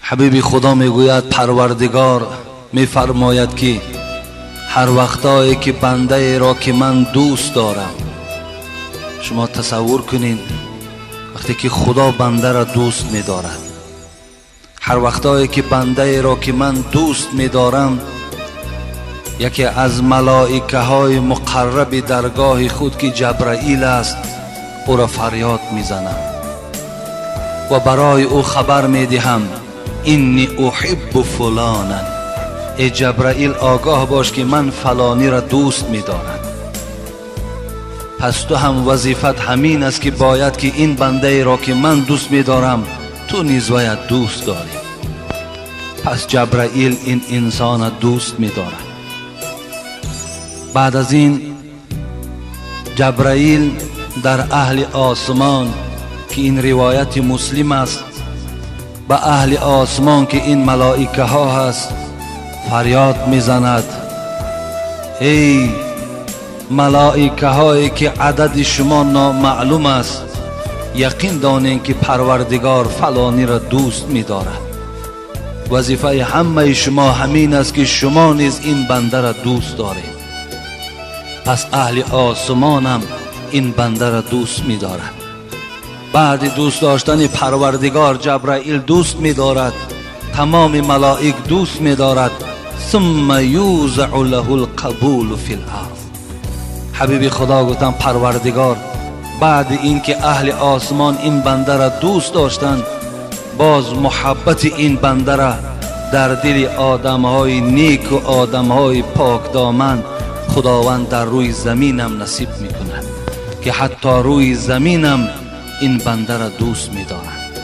حبیب خدا میگوید پروردگار میفرماید که هر وقتایی که بنده را که من دوست دارم، شما تصور کنین وقتی که خدا بنده را دوست می‌دارد، هر وقتایی که بنده را که من دوست می‌دارم، یکی از ملائکه های مقرب درگاه خود که جبرائیل است او را فریاد میزنم و برای او خبر میدهم اینی احب فلانا. ای جبرائیل آگاه باش که من فلانی را دوست می‌دارم. پس تو هم وظیفت همین است که باید که این بنده را که من دوست می‌دارم تو نیز باید دوست داری. پس جبرائیل این انسان دوست می‌دارد. بعد از این جبرائیل در اهل آسمان که این روایت مسلم است، به اهل آسمان که این ملائکه ها هست فریاد میزند ای ملائکه هایی که عدد شما نامعلوم است، یقین دانین که پروردگار فلانی را دوست می‌دارد. وظیفه همه شما همین است که شما نیز این بنده را دوست دارید. پس اهل آسمان هم این بنده را دوست می‌دارد. بعد دوست داشتن پروردگار جبرائیل دوست می‌دارد، تمام ملائک دوست می‌دارد. ثم یوزع له القبول فی الارض. حبیب خدا گفتن پروردگار بعد اینکه اهل آسمان این بنده را دوست داشتند، باز محبت این بنده را در دل آدم‌های نیک و آدم‌های پاک دامن خداوند در روی زمینم نصیب می‌کند که حتی روی زمینم این بنده را دوست می‌دارد.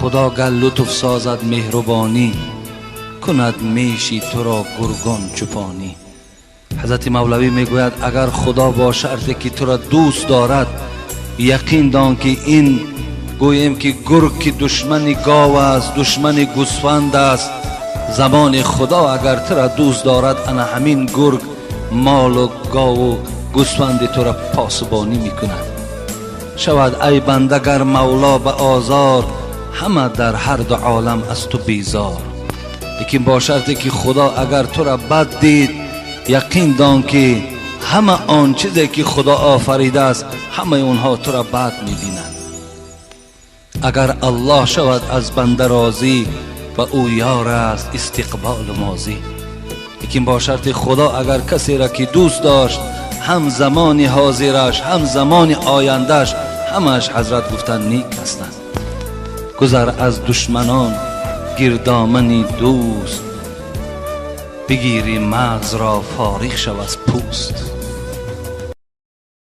خدا گر لطف سازد مهربانی، کند میشی تو را گرگان چوپانی. حضرت مولوی میگوید اگر خدا با شرطی که تو را دوست دارد، یقین دان که این گوییم که گرگ که دشمن گاو است، دشمن گوسفند است، زمان خدا اگر تو را دوست دارد، انا همین گرگ مال و گاو و گوسفند تو را پاسبانی میکند. شود ای بنده گر مولا به آزار، همه در هر دو عالم از تو بیزار. لیکن با شرطی که خدا اگر تو را بد دید، یقین دان که همه آن چیزی که خدا آفریده است همه اونها تو را بد میبینند. اگر الله شود از بنده راضی، و او یار است استقبال ماضی. لیکن با شرط خدا اگر کسی را که دوست داشت، هم زمان حاضرش هم زمان آیندهش همش حضرت گفتن نیک هستند. گذر از دشمنان گردامنی دوست، بگیری مغز را فارغ شو از پوست.